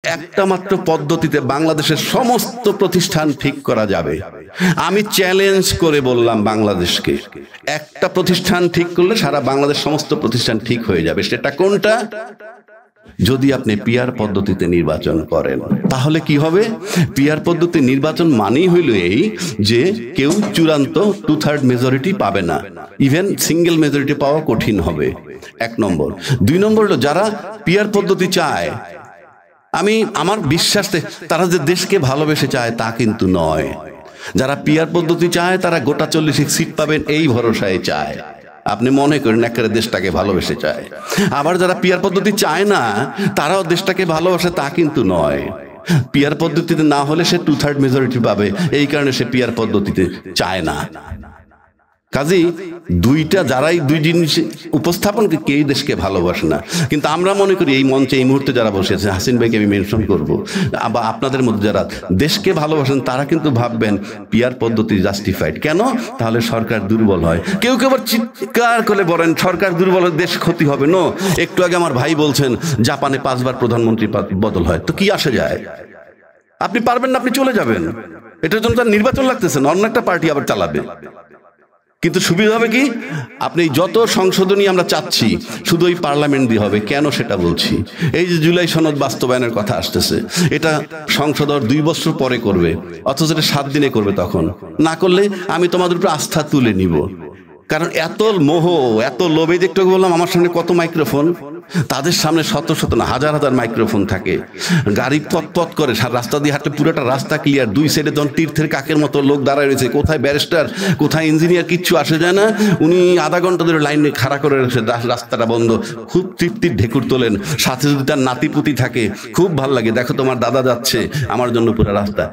একটা মাত্র পদ্ধতিতে বাংলাদেশের সমস্ত প্রতিষ্ঠান ঠিক করা যাবে। আমি চ্যালেঞ্জ করে বললাম বাংলাদেশকে, একটা প্রতিষ্ঠান ঠিক করলে সারা বাংলাদেশ সমস্ত প্রতিষ্ঠান ঠিক হয়ে যাবে। সেটা কোনটা? যদি আপনি পিআর পদ্ধতিতে নির্বাচন করেন। তাহলে কি হবে? পিআর পদ্ধতি নির্বাচন মানেই হইল এই যে কেউ চূড়ান্ত 2/3 মেজরিটি পাবে না, ইভেন সিঙ্গেল মেজরিটি পাওয়া কঠিন হবে। 1 নম্বর। 2 নম্বর হলো যারা পিআর পদ্ধতি চায়, আমার বিশ্বাস তারা যে দেশকে ভালোবেসে চায় তা কিন্তু নয়। যারা পিআর পদ্ধতি চায় তারা গোটা 40 সিট পাবেন এই ভরসায় চায়। আপনি মনে করেন একেবারে দেশটাকে ভালোবেসে চায়। আবার যারা পিআর পদ্ধতি চায় না তারাও দেশটাকে ভালোবাসে তা কিন্তু নয়। পিআর পদ্ধতিতে না হলে সে 2/3 মেজরিটি পাবে, এই কারণে সে পিআর পদ্ধতিতে চায় না। কাজেই দুইটা যারাই দুই জিনিস উপস্থাপন করে কেই দেশকে ভালোবাসে না। কিন্তু আমরা মনে করি এই মঞ্চে এই মুহূর্তে যারা বসে আছে, হাসিন ভাইকে আমি মেনশন করবো, বা আপনাদের মধ্যে যারা দেশকে ভালোবাসেন তারা কিন্তু ভাববেন পিআর পদ্ধতি জাস্টিফাইড। কেন? তাহলে সরকার দুর্বল হয়। কেউ কেউ আবার চিৎকার করে বলেন সরকার দুর্বল হয় দেশ ক্ষতি হবে। নো, একটু আগে আমার ভাই বলছেন জাপানে 5 বার প্রধানমন্ত্রী বদল হয়, তো কি আসে যায়? আপনি পারবেন না, আপনি চলে যাবেন। এটার জন্য তার নির্বাচন লাগতেছে না, অন্য একটা পার্টি আবার চালাবে। কিন্তু সুবিধা হবে কি? আপনি যত সংশোধনী আমরা চাচ্ছি শুধু ওই পার্লামেন্ট দিয়ে হবে। কেন সেটা বলছি। এই যে জুলাই সনদ বাস্তবায়নের কথা আসতেছে, এটা সংসদ 2 বছর পরে করবে, অথচ এটা 7 দিনে করবে। তখন না করলে আমি তোমাদের উপর আস্থা তুলে নিব। কারণ এত মোহ, এত লোভে, একটু বললাম আমার সামনে কত মাইক্রোফোন, তাদের সামনে শত শত না হাজার হাজার মাইক্রোফোন থাকে। গাড়ি পথ করে রাস্তা দিয়ে হাঁটলে পুরোটা রাস্তা ক্লিয়ার, 2 সাইডে তখন তীর্থের কাকের মতো লোক দাঁড়ায় রয়েছে। কোথায় ব্যারিস্টার, কোথায় ইঞ্জিনিয়ার, কিচ্ছু আসে যায় না। উনি আধা ঘন্টা ধরে লাইনে খাড়া করে রয়েছে, রাস্তাটা বন্ধ। খুব তৃপ্তির ঢেকুর তোলেন। সাথে যদি তার নাতিপুতি থাকে, খুব ভাল লাগে, দেখো তোমার দাদা যাচ্ছে আমার জন্য পুরো রাস্তা।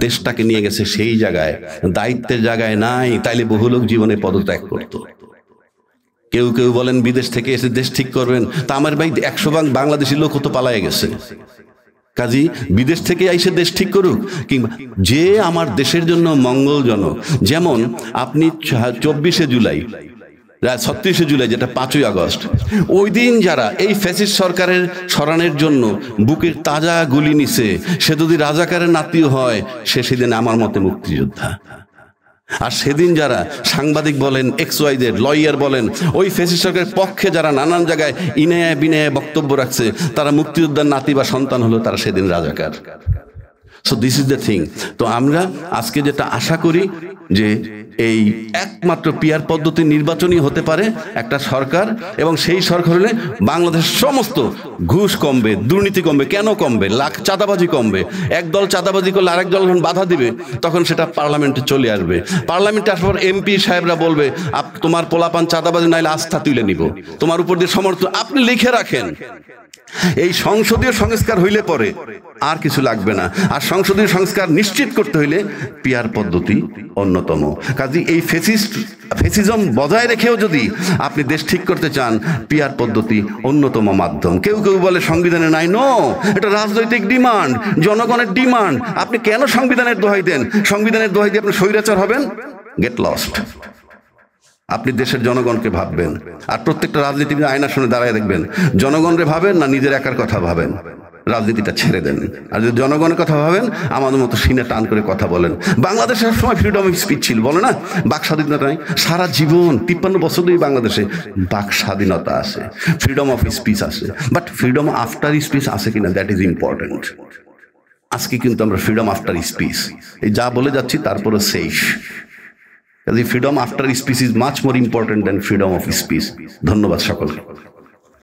দেশটাকে নিয়ে গেছে সেই জায়গায়, দায়িত্বের জায়গায় নাই, তাইলে বহু লোক জীবনে পদত্যাগ করতো। কেউ কেউ বলেন বিদেশ থেকে এসে দেশ ঠিক করবেন, তা আমার ভাই 100 ভাগ বাংলাদেশি লোক তো পালায়ে গেছে। কাজী বিদেশ থেকে এসে দেশ ঠিক করুক, কিংবা যে আমার দেশের জন্য মঙ্গলজনক। যেমন আপনি 24শে জুলাই, 36শে জুলাই, যেটা 5ই আগস্ট, ওই দিন যারা এই ফ্যাসিস্ট সরকারের সরানোর জন্য বুকের তাজা গুলি নিছে, সে যদি রাজাকারের নাতিও হয়, সে সেদিন আমার মতে মুক্তিযোদ্ধা। আর সেদিন যারা সাংবাদিক বলেন, XYZ লয়ার বলেন, ওই ফ্যাসিস্ট সরকারের পক্ষে যারা নানান জায়গায় ইনায়া বিনায়া বক্তব্য রাখছে, তারা মুক্তিযোদ্ধার নাতি বা সন্তান হলো, তারা সেদিন রাজাকার। So this is the thing. তো আমরা আজকে যেটা আশা করি যে এই একমাত্র পিআর পদ্ধতি নির্বাচনই হতে পারে একটা সরকার, এবং সেই সরকার হলে বাংলাদেশের সমস্ত ঘুষ কমবে, দুর্নীতি কমবে। কেন কমবে? চাঁদাবাজি কমবে। একদল চাঁদাবাজি করলে আরেক দল যখন বাধা দিবে, তখন সেটা পার্লামেন্টে চলে আসবে। পার্লামেন্টে আসার পর এমপি সাহেবরা বলবে তোমার পোলাপান চাঁদাবাজি নাইলে আস্থা তুলে নিব, তোমার উপর দিয়ে সমর্থন। আপনি লিখে রাখেন। এই সংসদীয় সংস্কার হইলে পরে আর কিছু লাগবে না। আর সংসদীয় সংস্কার নিশ্চিত করতে হইলে পিআর পদ্ধতি অন্যতম। কাজে এই ফ্যাসিজম বজায় রেখেও যদি আপনি দেশ ঠিক করতে চান, পিআর পদ্ধতি অন্যতম মাধ্যম। কেউ কেউ বলে সংবিধানে নাই। নো, এটা রাজনৈতিক ডিমান্ড, জনগণের ডিমান্ড। আপনি কেন সংবিধানের দোহাই দেন? সংবিধানের দোহাই দিয়ে আপনি স্বৈরাচার হবেন? Get lost. আপনি দেশের জনগণকে ভাববেন। আর প্রত্যেকটা রাজনীতিবিদ আয়নার সামনে দাঁড়ায় দেখবেন, জনগণরে ভাবেন না নিজের একার কথা ভাবেন। রাজনীতিটা ছেড়ে দেন। আর যদি জনগণের কথা ভাবেন, আমাদের মতো সিনে টান করে কথা বলেন। বাংলাদেশে সময় ফ্রিডম অফ স্পিচ ছিল, বলে না, বাক স্বাধীনতা নাই। সারা জীবন 53 বছর ধরে বাংলাদেশে বাক স্বাধীনতা আছে, ফ্রিডম অফ স্পিচ আছে। বাট ফ্রিডম আফটার স্পিচ আছে কিনা, দ্যাট ইজ ইম্পর্টেন্ট। আজকে কিন্তু আমরা ফ্রিডম আফটার স্পিচ এই যা বলে যাচ্ছি, তারপরে শেষ। The freedom after speech is much more important than freedom of speech. ধন্যবাদ সকলকে।